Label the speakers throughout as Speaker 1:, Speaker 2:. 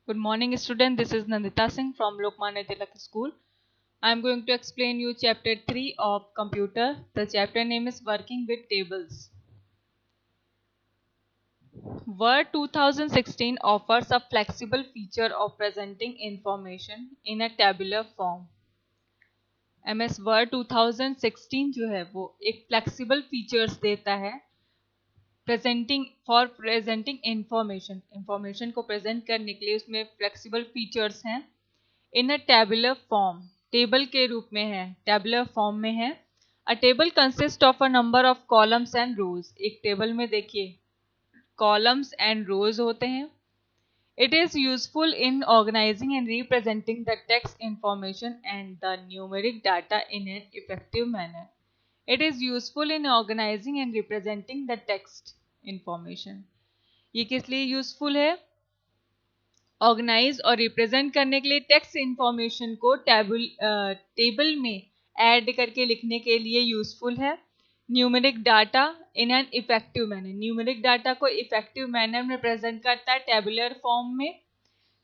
Speaker 1: Good morning, student. This is Nandita Singh from Lokmanya Tilak School. I am going to explain you chapter 3 of computer. The chapter name is working with tables. Word 2016 offers a flexible feature of presenting information in a tabular form. MS Word 2016 जो है वो एक flexible features देता है presenting information को present करने के लिए उसमें flexible features हैं in a tabular form, table के रूप में है, टेबुलर फॉर्म में है। A table consist of a number of columns and rows. एक टेबल में देखिए कॉलम्स एंड रोज होते हैं। It is useful in organising and representing the text information and the numeric data in an effective manner. It is useful in organising and representing the text information. ये किस लिए useful है? Organise और represent करने के लिए text information को table में ऐड करके लिखने के लिए यूजफुल है। Numeric data in an effective manner, numeric data को इफेक्टिव मैनर में प्रेजेंट करता है टेबुलर फॉर्म में।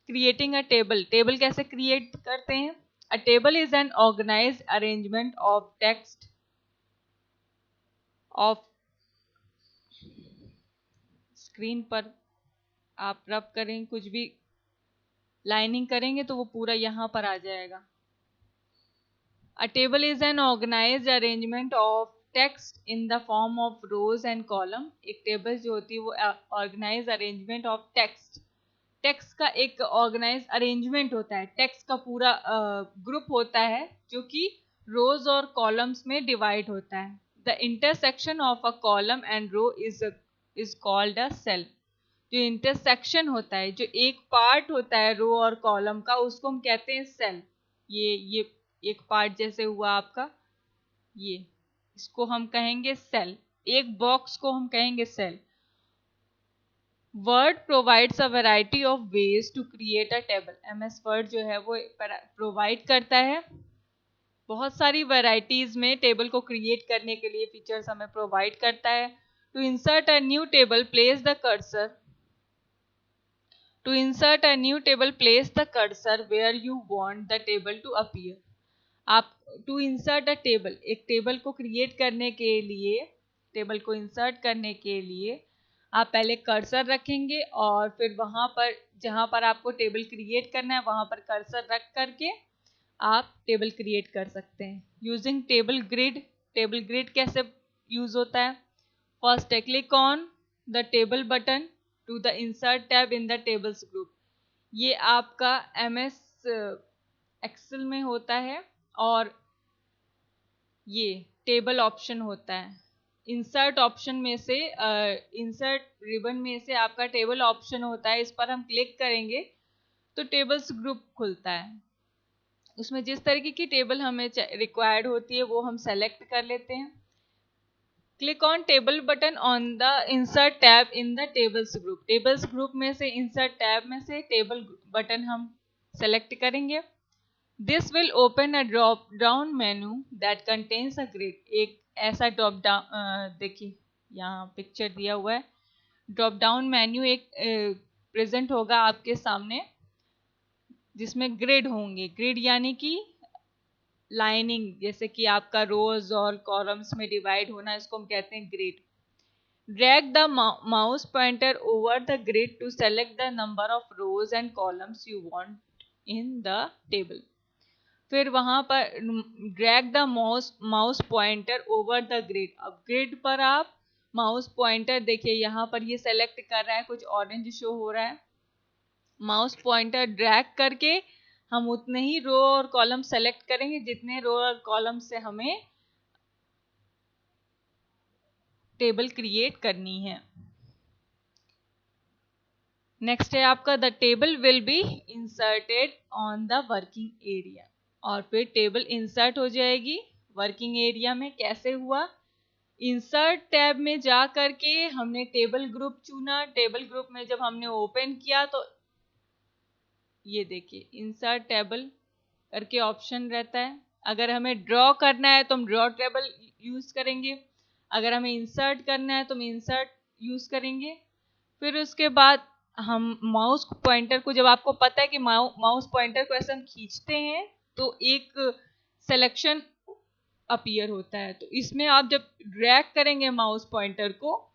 Speaker 1: क्रिएटिंग अ टेबल, टेबल कैसे क्रिएट करते हैं? A table is an organised arrangement of text of screen पर आप रब करें, कुछ भी लाइनिंग करेंगे तो वो पूरा यहाँ पर आ जाएगा। A table is an organized arrangement of text in the form of rows and column. एक टेबल जो होती है वो organise arrangement of text, text का एक ऑर्गेनाइज अरेंजमेंट होता है, टेक्स्ट का पूरा ग्रुप होता है जो कि रोज और कॉलम्स में डिवाइड होता है। The intersection of a column and row is called a cell. जो इंटरसेक्शन होता है, जो एक पार्ट होता है रो और कॉलम का, उसको हम कहते हैं सेल। ये एक पार्ट जैसे हुआ आपका, ये इसको हम कहेंगे सेल, एक बॉक्स को हम कहेंगे cell. Word provides a variety of ways to create a table. MS Word जो है वो प्रोवाइड करता है बहुत सारी वैरायटीज में टेबल को क्रिएट करने के लिए फीचर्स हमें प्रोवाइड करता है। To insert a new table place the cursor, to insert a new table, place the cursor where you want the table to appear. आप टू इंसर्ट अ टेबल, एक table को create करने के लिए, table को insert करने के लिए आप पहले कर्सर रखेंगे और फिर वहां पर जहां पर आपको टेबल क्रिएट करना है वहां पर कर्सर रख करके आप टेबल क्रिएट कर सकते हैं। Using table grid, table grid कैसे यूज होता है? First click on the table button to the insert tab in the tables group. ये आपका MS एक्सेल में होता है और ये टेबल ऑप्शन होता है। इंसर्ट ऑप्शन में से इंसर्ट रिबन में से आपका टेबल ऑप्शन होता है, इस पर हम क्लिक करेंगे तो टेबल्स ग्रुप खुलता है। उसमें जिस तरीके की टेबल हमें रिक्वायर्ड होती है वो हम सेलेक्ट कर लेते हैं। Click on table button on the insert tab in the tables group. Tables group में से इंसर्ट टैब में से टेबल बटन हम सेलेक्ट करेंगे। This will open a drop down menu that contains a grid. एक ऐसा ड्रॉप डाउन, देखिए यहाँ पिक्चर दिया हुआ है, ड्रॉप डाउन मेन्यू एक प्रेजेंट होगा आपके सामने जिसमें ग्रिड होंगे। ग्रिड यानी कि लाइनिंग, जैसे कि आपका रोज और कॉलम्स में डिवाइड होना, इसको हम कहते हैं grid. Drag the mouse pointer over the grid to select the number of rows and columns you want in the table. फिर वहां पर drag the mouse pointer over the grid. अब ग्रिड पर आप माउस पॉइंटर, देखिए यहाँ पर ये सेलेक्ट कर रहा है, कुछ ऑरेंज शो हो रहा है। माउस पॉइंटर ड्रैग करके हम उतने ही रो और कॉलम सेलेक्ट करेंगे जितने रो और कॉलम से हमें टेबल क्रिएट करनी है। नेक्स्ट है आपका the table will be inserted on the working area. और फिर टेबल इंसर्ट हो जाएगी वर्किंग एरिया में। कैसे हुआ? इंसर्ट टैब में जा करके हमने टेबल ग्रुप चुना। टेबल ग्रुप में जब हमने ओपन किया तो ये देखिए इंसर्ट टेबल करके ऑप्शन रहता है। अगर हमें ड्रॉ करना है तो हम ड्रॉ टेबल यूज करेंगे, अगर हमें इंसर्ट करना है तो हम इंसर्ट यूज करेंगे। फिर उसके बाद हम माउस पॉइंटर को, जब आपको पता है कि माउस पॉइंटर को ऐसे हम खींचते हैं तो एक सिलेक्शन अपीयर होता है, तो इसमें आप जब ड्रैग करेंगे माउस पॉइंटर को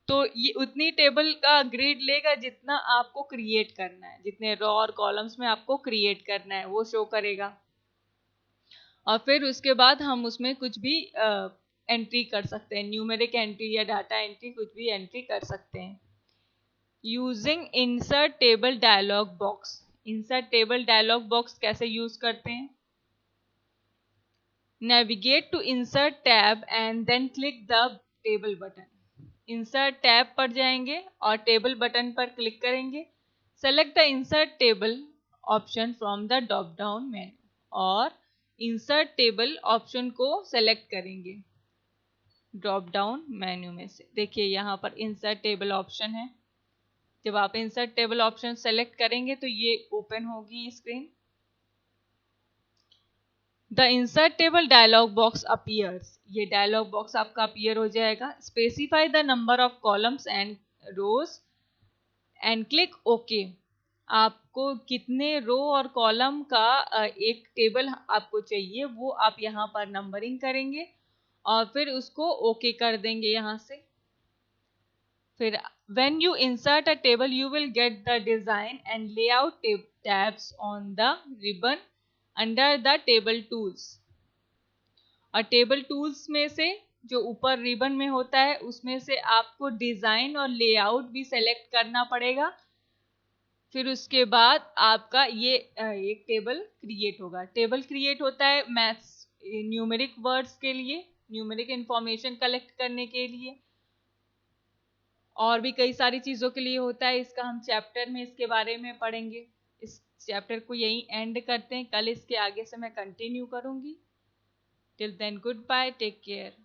Speaker 1: तो ये उतनी टेबल का ग्रिड लेगा जितना आपको क्रिएट करना है, जितने रो और कॉलम्स में आपको क्रिएट करना है वो शो करेगा। और फिर उसके बाद हम उसमें कुछ भी एंट्री कर सकते हैं, न्यूमेरिक एंट्री या डाटा एंट्री, कुछ भी एंट्री कर सकते हैं। Using insert table dialog box, insert table dialog box कैसे यूज करते हैं? Navigate to insert tab and then click the table button. Insert tab पर जाएंगे और टेबल बटन पर क्लिक करेंगे। Select the insert table option from the drop down menu, और insert table option को सेलेक्ट करेंगे ड्रॉप डाउन मेन्यू में से। देखिए यहाँ पर इंसर्ट टेबल ऑप्शन है, जब आप इंसर्ट टेबल ऑप्शन सेलेक्ट करेंगे तो ये ओपन होगी screen. The insert table dialog box appears, ये डायलॉग बॉक्स आपका अपीयर हो जाएगा। Specify the number of columns and rows and click okay. आपको कितने रो और कॉलम का एक टेबल आपको चाहिए वो आप यहाँ पर नंबरिंग करेंगे और फिर उसको ओके कर देंगे यहाँ से। फिर when you insert a table you will get the design and layout tabs on the ribbon under the table tools। और टेबल टूल्स में से जो ऊपर रिबन में होता है उसमें से आपको डिजाइन और लेआउट भी सेलेक्ट करना पड़ेगा। फिर उसके बाद आपका ये एक टेबल क्रिएट होगा। टेबल क्रिएट होता है मैथ्स न्यूमेरिक वर्ड्स के लिए, न्यूमेरिक इंफॉर्मेशन कलेक्ट करने के लिए, और भी कई सारी चीज़ों के लिए होता है। इसका हम चैप्टर में इसके बारे में पढ़ेंगे। इस चैप्टर को यहीं एंड करते हैं, कल इसके आगे से मैं कंटिन्यू करूँगी। Till then goodbye, take care.